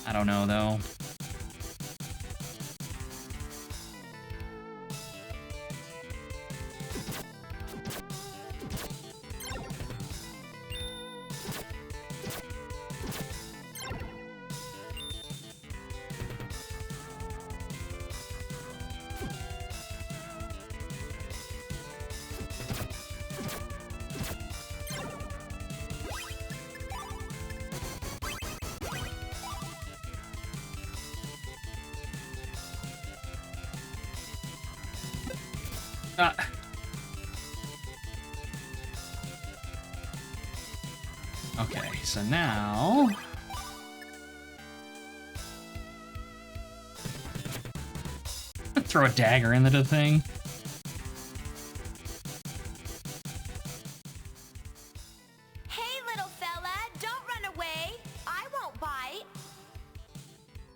I don't know, though. Okay, so now... throw a dagger into the thing. Hey, little fella, don't run away. I won't bite.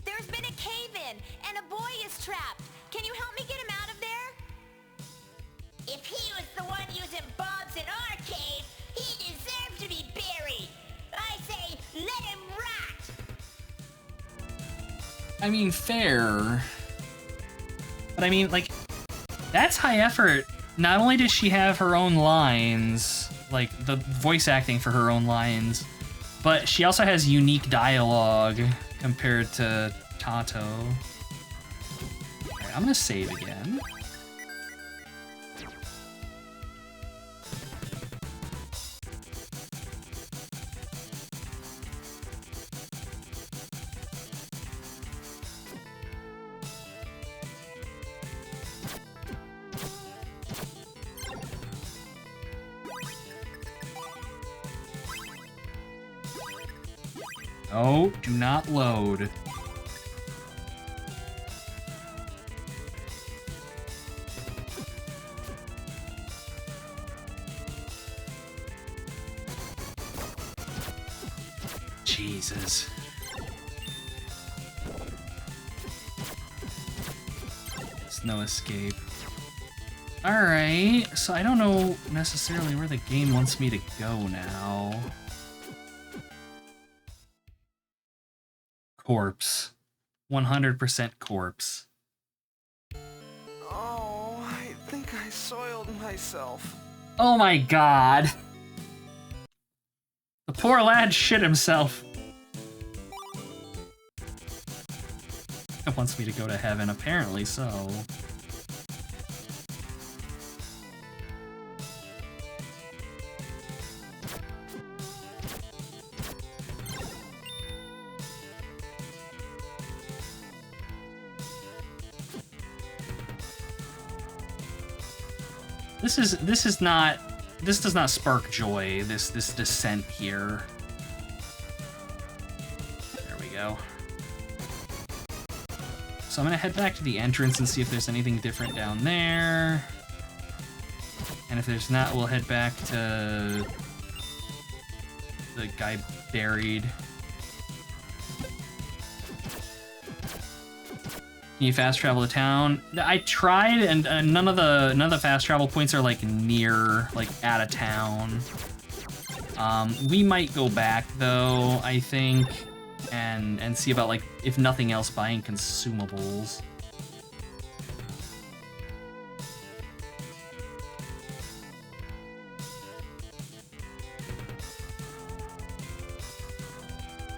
There's been a cave-in, and a boy is trapped. Can you help me get him out of there? If he was the one using bombs in our cave, he deserved to be buried. I say, let him rot. I mean, fair. But I mean, like, that's high effort. Not only does she have her own lines, like the voice acting for her own lines, but she also has unique dialogue compared to Tato. Okay, I'm gonna save again. Oh, do not load. Jesus. There's no escape. Alright, so I don't know necessarily where the game wants me to go now. Corpse. 100% corpse. Oh, I think I soiled myself. Oh my god. The poor lad shit himself. It wants me to go to heaven, apparently so. This does not spark joy, this descent here. There we go. So I'm gonna head back to the entrance and see if there's anything different down there. And if there's not, we'll head back to the guy buried. Can you fast travel to town? I tried, and none of the fast travel points are like near, like out of town. We might go back though, I think, and see about, like, if nothing else, buying consumables.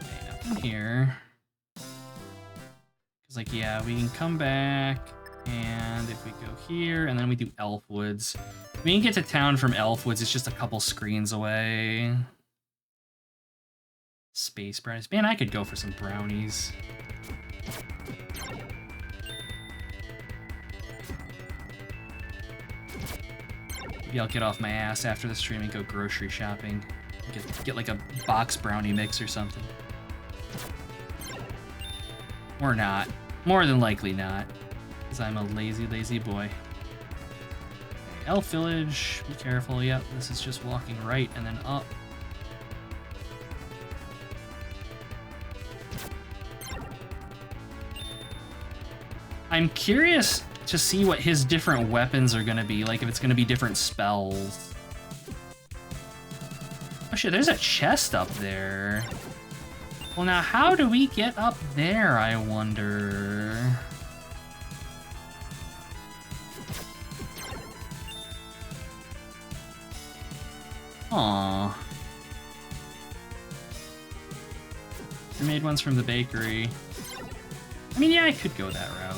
Okay, nothing here. Like, yeah, we can come back, and if we go here, and then we do Elfwoods. We can get to town from Elfwoods, it's just a couple screens away. Space brownies. Man, I could go for some brownies. Maybe I'll get off my ass after the stream and go grocery shopping. Get like a box brownie mix or something. Or not. More than likely not, because I'm a lazy, lazy boy. Okay, Elf Village, be careful. Yep, this is just walking right and then up. I'm curious to see what his different weapons are going to be, like if it's going to be different spells. Oh shit, there's a chest up there. Well, now, how do we get up there, I wonder? Aww. I made ones from the bakery. I mean, yeah, I could go that route.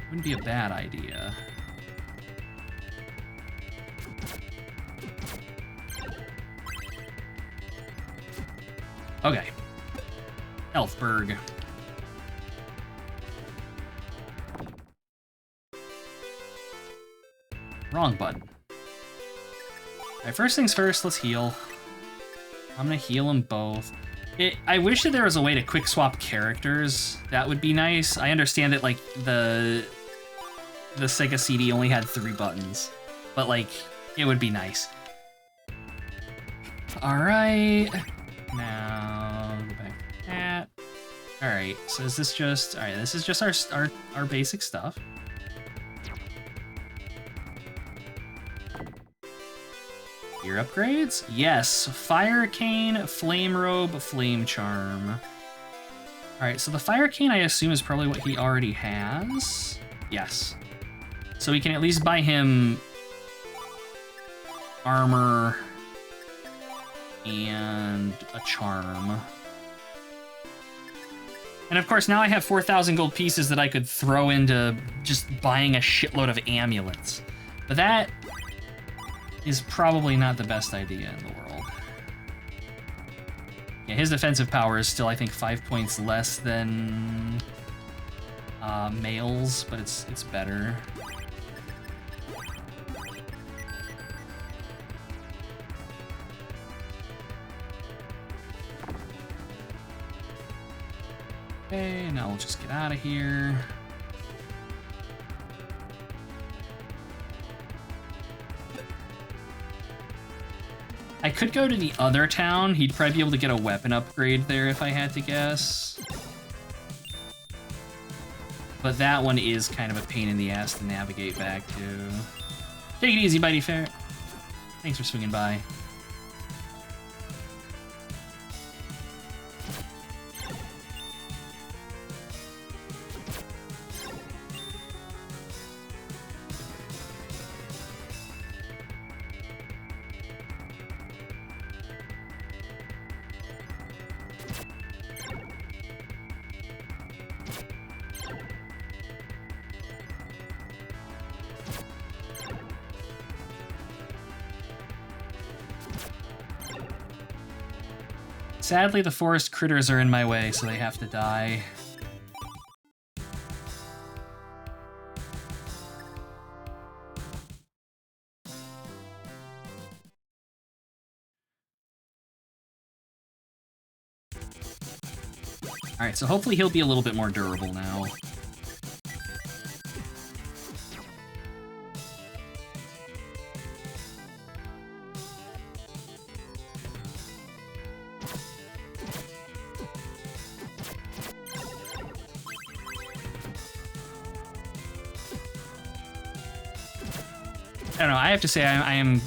Wouldn't be a bad idea. Okay. Elfberg. Wrong button. Alright, first things first, let's heal. I'm gonna heal them both. I wish that there was a way to quick swap characters. That would be nice. I understand that, like, the Sega CD only had 3 buttons. But, like, it would be nice. Alright. Now, go back to that. Alright, so is this just... Alright, this is just our basic stuff. Gear upgrades? Yes. Fire Cane, Flame Robe, Flame Charm. Alright, so the Fire Cane I assume is probably what he already has. Yes. So we can at least buy him armor and a charm. And of course, now I have 4,000 gold pieces that I could throw into just buying a shitload of amulets. But that is probably not the best idea in the world. Yeah, his defensive power is still, I think, 5 points less than Male's, but it's better. Okay, now we'll just get out of here. I could go to the other town. He'd probably be able to get a weapon upgrade there if I had to guess. But that one is kind of a pain in the ass to navigate back to. Take it easy, Bitey Ferret. Thanks for swinging by. Sadly, the forest critters are in my way, so they have to die. Alright, so hopefully he'll be a little bit more durable now. I don't know. I have to say, I'm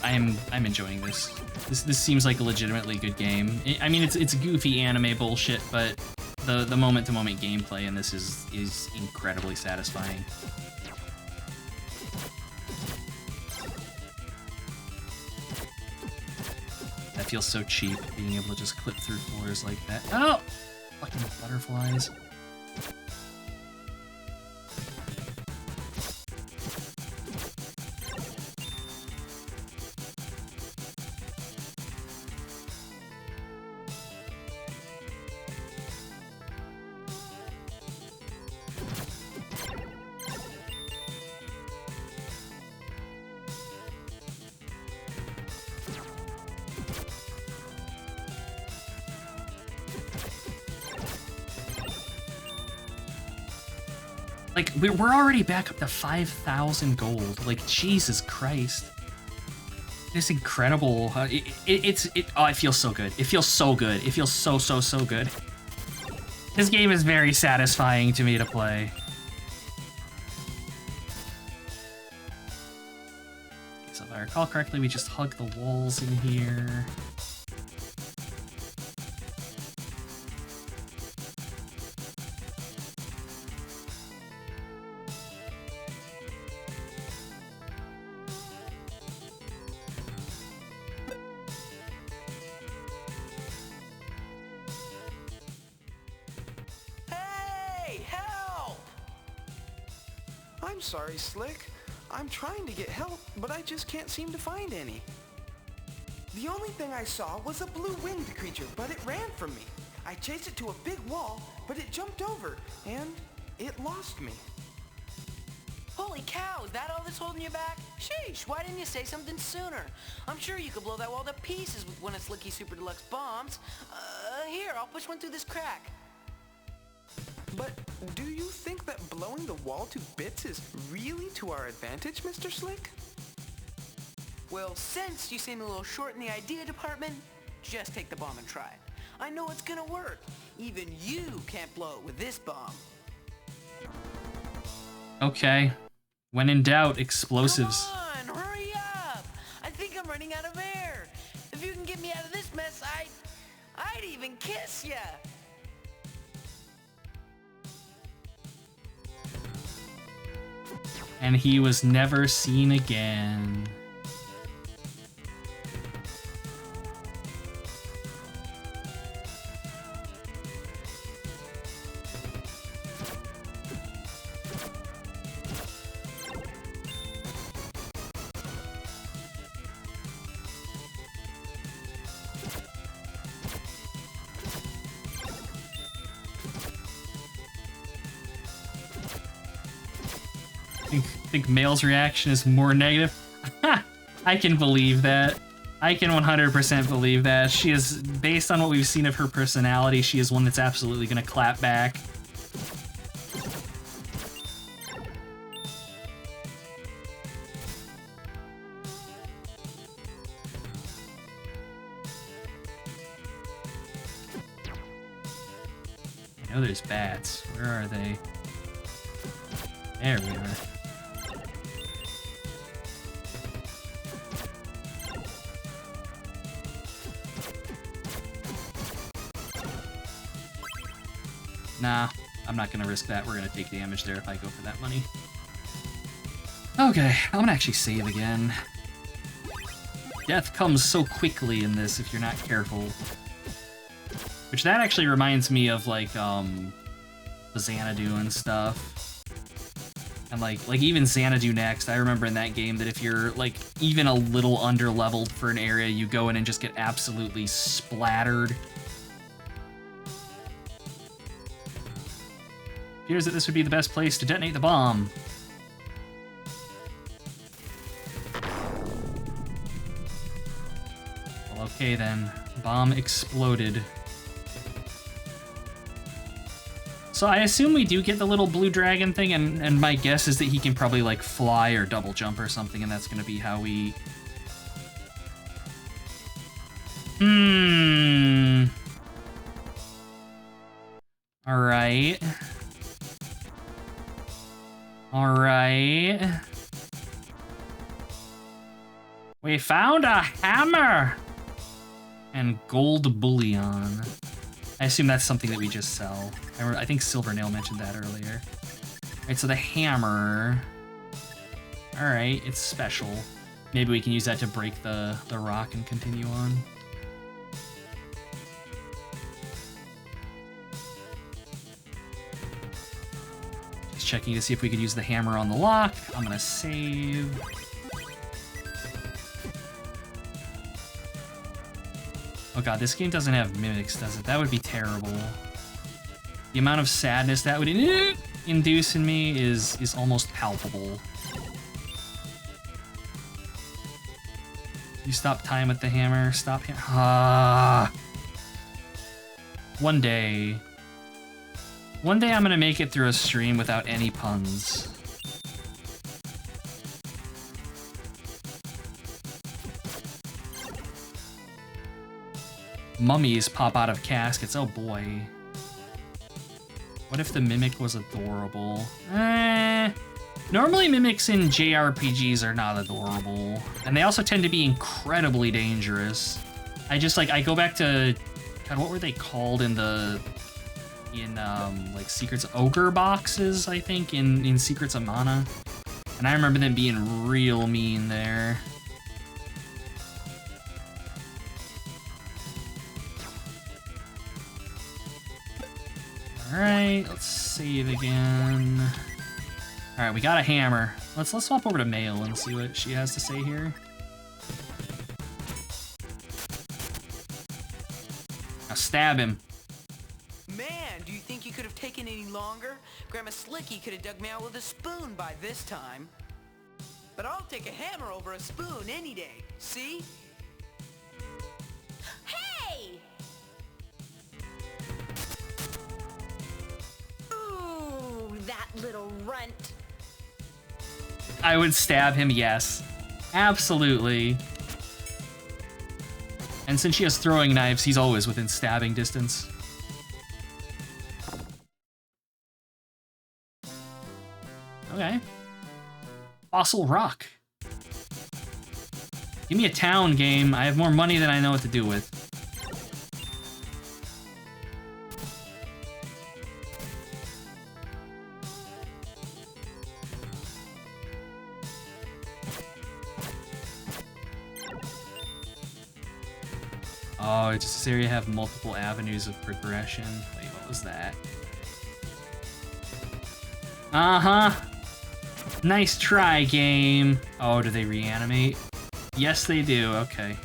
enjoying this. This seems like a legitimately good game. I mean, it's goofy anime bullshit, but the moment-to-moment gameplay in this is incredibly satisfying. That feels so cheap, being able to just clip through floors like that. Oh, fucking butterflies. Like, we're already back up to 5,000 gold. Like, Jesus Christ. It's incredible. Oh, it feels so good. It feels so good. It feels so good. This game is very satisfying to me to play. So if I recall correctly, we just hug the walls in here. I'm sorry, Slick. I'm trying to get help, but I just can't seem to find any. The only thing I saw was a blue winged creature, but it ran from me. I chased it to a big wall, but it jumped over, and it lost me. Holy cow, is that all that's holding you back? Sheesh, why didn't you say something sooner? I'm sure you could blow that wall to pieces with one of Slicky's Super Deluxe bombs. Here, I'll push one through this crack. But do you think that blowing the wall to bits is really to our advantage, Mr. Slick? Well, since you seem a little short in the idea department, just take the bomb and try it. I know it's gonna work. Even you can't blow it with this bomb. Okay. When in doubt, explosives. Come on, hurry up! I think I'm running out of air. If you can get me out of this mess, I'd even kiss ya. And he was never seen again. I think Mail's reaction is more negative. I can believe that. I can 100% believe that. She is, based on what we've seen of her personality, she is one that's absolutely gonna clap back. I know there's bats. Where are they? There we are. Nah, I'm not gonna risk that. We're gonna take damage there if I go for that money. Okay, I'm gonna actually save again. Death comes so quickly in this if you're not careful. Which that actually reminds me of like the Xanadu and stuff. And like even Xanadu Next, I remember in that game that if you're like even a little under-leveled for an area, you go in and just get absolutely splattered. Appears that this would be the best place to detonate the bomb. Well, okay then. Bomb exploded. So I assume we do get the little blue dragon thing, and my guess is that he can probably like fly or double jump or something, and that's gonna be how we... Alright. Alright. We found a hammer! And gold bullion. I assume that's something that we just sell. I think Silvernail mentioned that earlier. Alright, so the hammer... Alright, it's special. Maybe we can use that to break the rock and continue on. Just checking to see if we could use the hammer on the lock. I'm gonna save. Oh god, this game doesn't have mimics, does it? That would be terrible. The amount of sadness that would induce in me is almost palpable. You stop time with the hammer. Stop hammer. Ah. One day I'm gonna make it through a stream without any puns. Mummies pop out of caskets. Oh boy. What if the mimic was adorable? Normally mimics in JRPGs are not adorable. And they also tend to be incredibly dangerous. I go back to, God, what were they called in like Secrets Ogre boxes, I think, in Secrets of Mana. And I remember them being real mean there. Alright, let's save again. All right, we got a hammer. Let's swap over to Mail and see what she has to say here. Now stab him. Man, do you think you could have taken any longer? Grandma Slicky could have dug me out with a spoon by this time. But I'll take a hammer over a spoon any day. See? Hey! Ooh, that little runt. I would stab him, yes. Absolutely. And since she has throwing knives, he's always within stabbing distance. Okay. Fossil Rock. Give me a town game. I have more money than I know what to do with. Oh, does this area have multiple avenues of progression? Wait, what was that? Uh-huh. Nice try, game. Oh, do they reanimate? Yes, they do. Okay.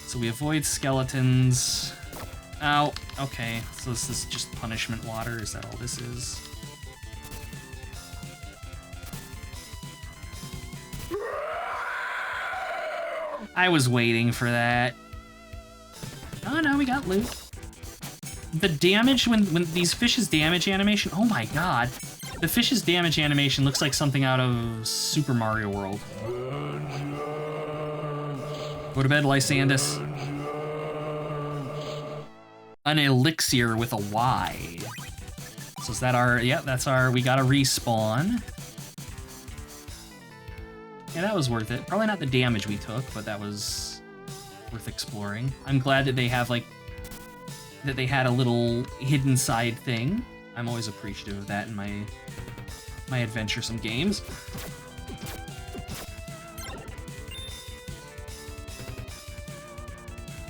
So we avoid skeletons. Ow. Okay. So this is just punishment water. Is that all this is? I was waiting for that. Oh no, we got loot. The damage when these fish's damage animation. Oh my god. The fish's damage animation looks like something out of Super Mario World. Go to bed, Lysandus. An elixir with a Y. So is that our... Yeah, that's our... We got a respawn. Yeah, that was worth it. Probably not the damage we took, but that was worth exploring. I'm glad that they have, like... That they had a little hidden side thing. I'm always appreciative of that in my adventuresome games.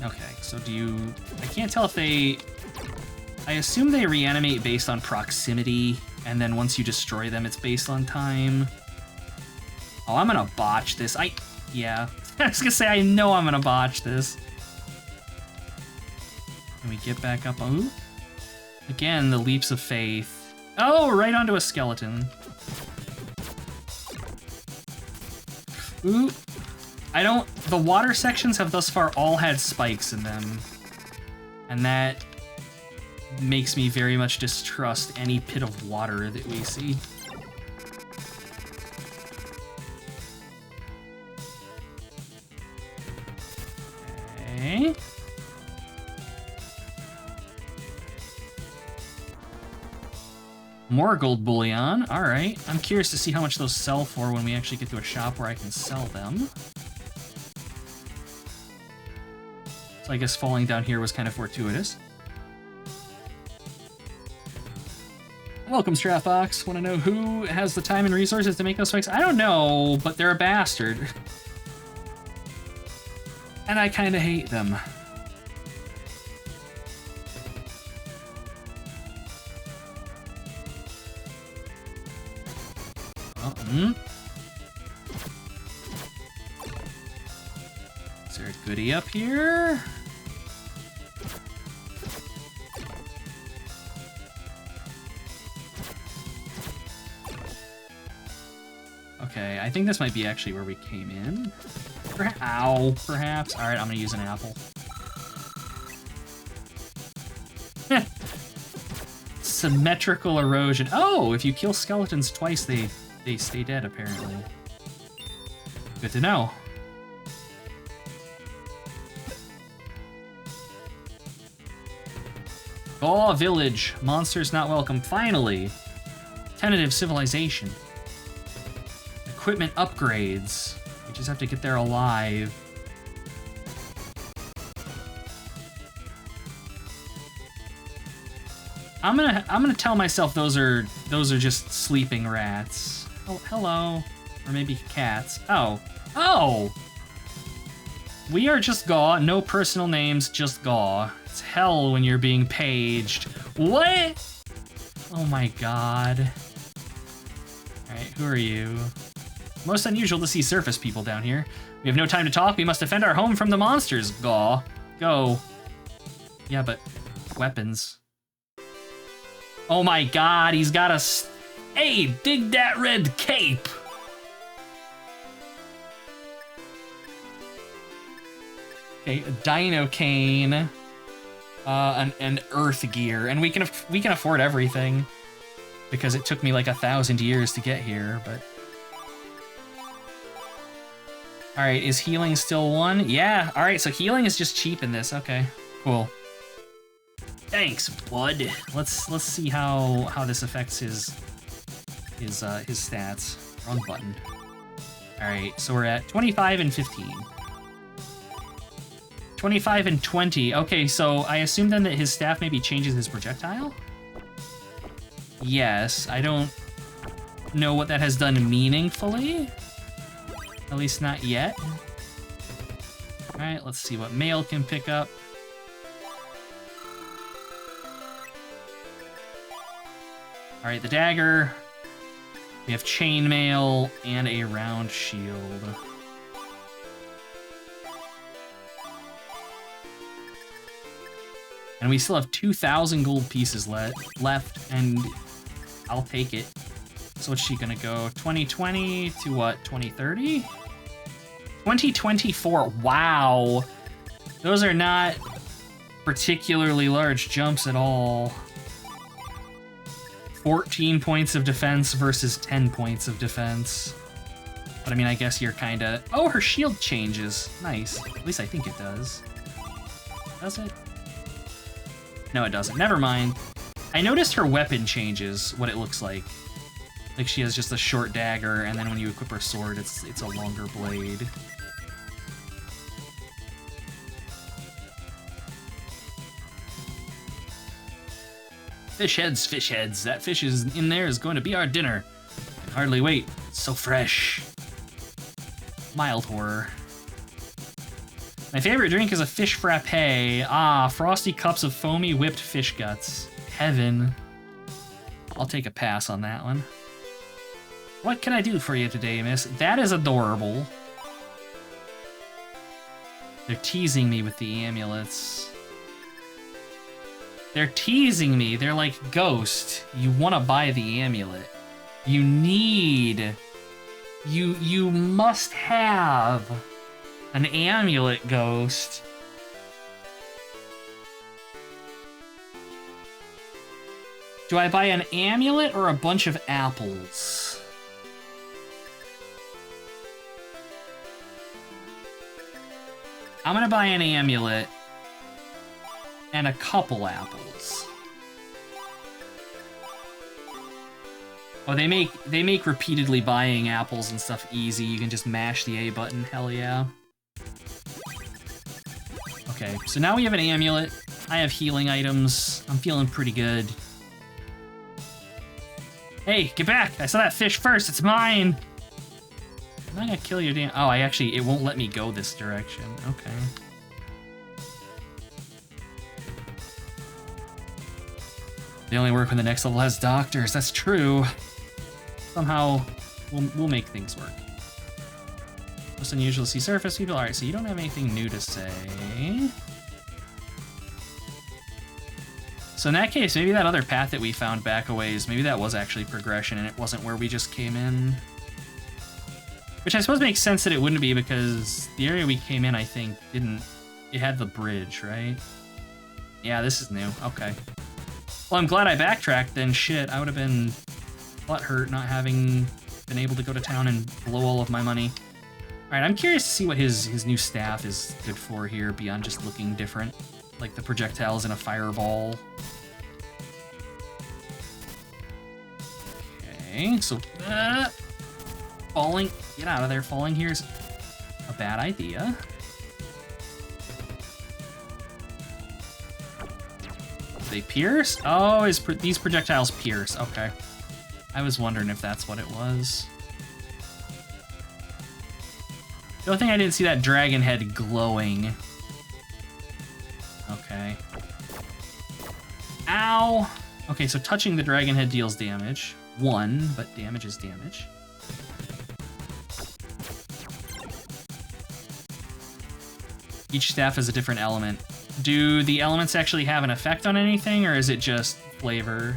Okay, so do you... I can't tell if they... I assume they reanimate based on proximity, and then once you destroy them, it's based on time. Oh, I'm gonna botch this. Yeah. I was gonna say, I know I'm gonna botch this. Can we get back up? Ooh. Again, the leaps of faith. Oh, right onto a skeleton. Ooh. The water sections have thus far all had spikes in them. And that makes me very much distrust any pit of water that we see. Okay. More gold bullion. All right. I'm curious to see how much those sell for when we actually get to a shop where I can sell them. So I guess falling down here was kind of fortuitous. Welcome, Strapbox. Want to know who has the time and resources to make those spikes? I don't know, but they're a bastard. And I kind of hate them. Is there a goodie up here? Okay, I think this might be actually where we came in. Ow, perhaps. Alright, I'm gonna use an apple. Symmetrical erosion. Oh, if you kill skeletons twice, they stay dead, apparently. Good to know. Oh, village. Monsters not welcome. Finally. Tentative civilization. Equipment upgrades. We just have to get there alive. I'm gonna tell myself those are just sleeping rats. Oh, hello. Or maybe cats. Oh. Oh! We are just Gaw. No personal names, just Gaw. It's hell when you're being paged. What? Oh my god. Alright, Who are you? Most unusual to see surface people down here. We have no time to talk. We must defend our home from the monsters. Gaw. Go. Yeah, but weapons. Oh my god, he's got a... Hey, dig that red cape! Okay, a dino cane. An earth gear. And we can afford everything. Because it took me like 1,000 years to get here, but... Alright, is healing still 1? Yeah, alright, so healing is just cheap in this. Okay, cool. Thanks, bud. Let's see how this affects his stats. Wrong button. Alright, so we're at 25 and 15. 25 and 20. Okay, so I assume then that his staff maybe changes his projectile? Yes, I don't know what that has done meaningfully. At least not yet. Alright, let's see what mail can pick up. Alright, the dagger. We have chainmail and a round shield. And we still have 2,000 gold pieces left, and I'll take it. So what's she gonna go? 2020 to what? 2030? 2024. Wow. Those are not particularly large jumps at all. 14 points of defense versus 10 points of defense. But I mean, I guess you're kinda... Oh, her shield changes. Nice. At least I think it does. Does it? No, it doesn't. Never mind. I noticed her weapon changes, what it looks like. Like she has just a short dagger, and then when you equip her sword, it's a longer blade. Fish heads, fish heads. That fish is in there is going to be our dinner. I can hardly wait. It's so fresh. Mild horror. My favorite drink is a fish frappe. Ah, frosty cups of foamy whipped fish guts. Heaven. I'll take a pass on that one. What can I do for you today, miss? That is adorable. They're teasing me with the amulets. They're teasing me. They're like, Ghost, you want to buy the amulet. You need... You must have an amulet, Ghost. Do I buy an amulet or a bunch of apples? I'm gonna buy an amulet and a couple apples. Oh, they make repeatedly buying apples and stuff easy. You can just mash the A button. Hell yeah. Okay, so now we have an amulet. I have healing items. I'm feeling pretty good. Hey, get back! I saw that fish first. It's mine. I'm not gonna kill your damn... Oh, it won't let me go this direction. Okay. They only work when the next level has doctors. That's true. Somehow, we'll make things work. Most unusual to see surface people. Alright, so you don't have anything new to say. So in that case, maybe that other path that we found back a ways, maybe that was actually progression and it wasn't where we just came in. Which I suppose makes sense that it wouldn't be, because the area we came in, I think, didn't... It had the bridge, right? Yeah, this is new. Okay. Well, I'm glad I backtracked then. Shit, I would have been butthurt not having been able to go to town and blow all of my money. Alright, I'm curious to see what his new staff is good for here, beyond just looking different. Like the projectiles in a fireball. Okay, so... falling. Get out of there. Falling here's a bad idea. They pierce? Oh, these projectiles pierce. Okay. I was wondering if that's what it was. The only thing I didn't see that dragon head glowing. Okay. Ow! Okay, so touching the dragon head deals damage. 1, but damage is damage. Each staff is a different element. Do the elements actually have an effect on anything, or is it just flavor?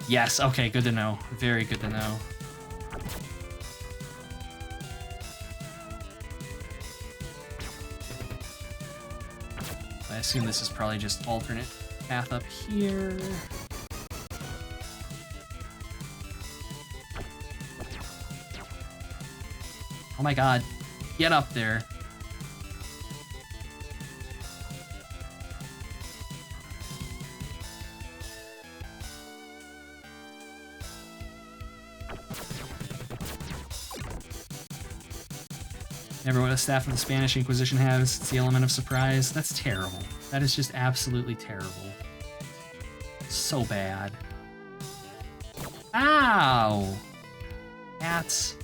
Yes, okay, good to know. Very good to know. I assume this is probably just alternate path up here. Oh my god, get up there. Remember what a staff of the Spanish Inquisition has? It's the element of surprise. That's terrible. That is just absolutely terrible. So bad. Ow! Cats.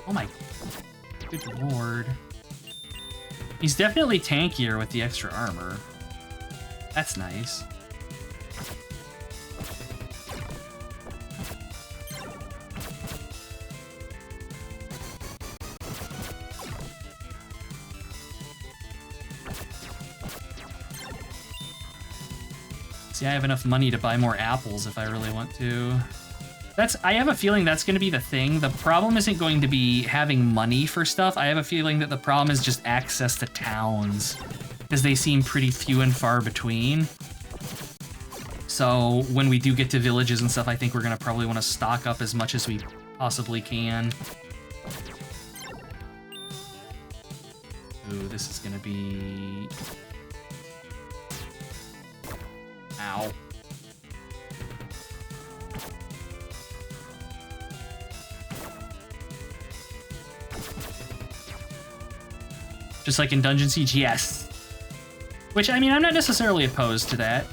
Oh my... Good lord. He's definitely tankier with the extra armor. That's nice. See, I have enough money to buy more apples if I really want to. I have a feeling that's going to be the thing. The problem isn't going to be having money for stuff. I have a feeling that the problem is just access to towns, because they seem pretty few and far between. So when we do get to villages and stuff, I think we're going to probably want to stock up as much as we possibly can. Ooh, this is going to be... Ow. Just like in Dungeon Siege, yes. Which, I mean, I'm not necessarily opposed to that.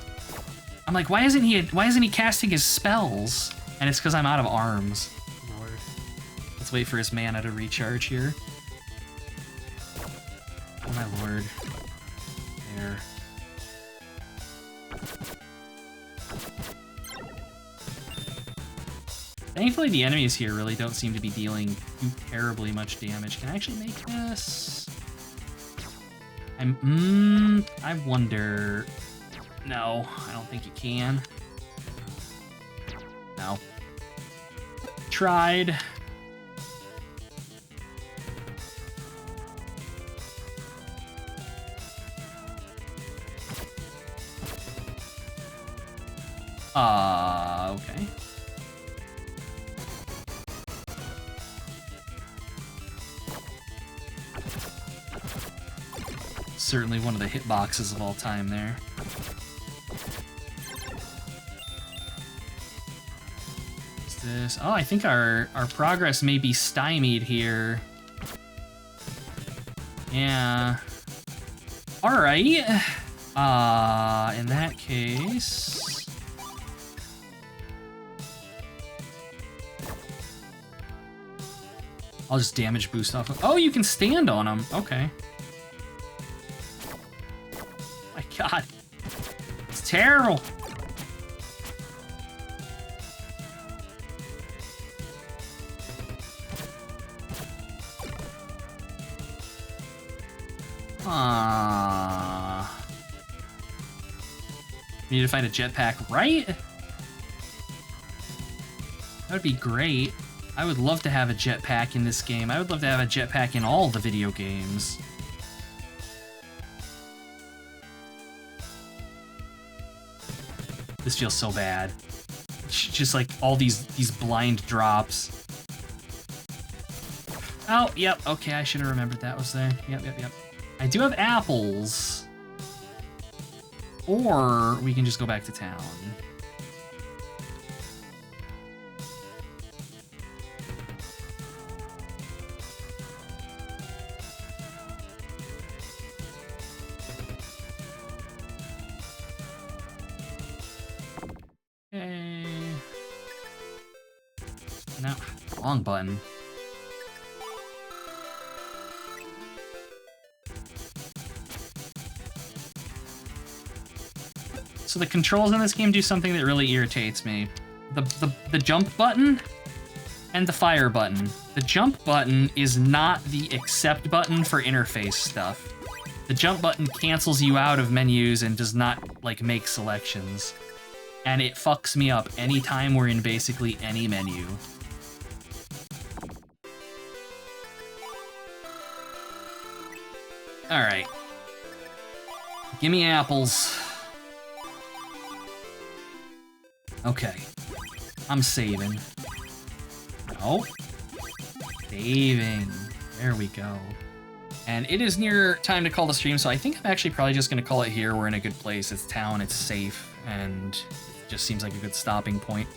I'm like, why isn't he casting his spells? And it's because I'm out of arms. Lord. Let's wait for his mana to recharge here. Oh my lord. There. Thankfully, the enemies here really don't seem to be dealing too terribly much damage. Can I actually make this? I wonder... No, I don't think you can. No. Tried. Okay. Certainly one of the hitboxes of all time there. What's this? Oh, I think our progress may be stymied here. Yeah. Alright. In that case... I'll just damage boost off of... Oh, you can stand on them. Okay. My god. It's terrible. We need to find a jetpack, right? That would be great. I would love to have a jetpack in this game. I would love to have a jetpack in all the video games. This feels so bad. Just like all these blind drops. Oh, yep. Okay, I should have remembered that was there. Yep. I do have apples. Or we can just go back to town. Okay. No, wrong button. So the controls in this game do something that really irritates me. the jump button and the fire button. The jump button is not the accept button for interface stuff. The jump button cancels you out of menus and does not, like, make selections. And it fucks me up anytime we're in basically any menu. Alright. Gimme apples. Okay. I'm saving. No. Saving. There we go. And it is near time to call the stream, so I think I'm actually probably just going to call it here. We're in a good place. It's town, it's safe, and it just seems like a good stopping point.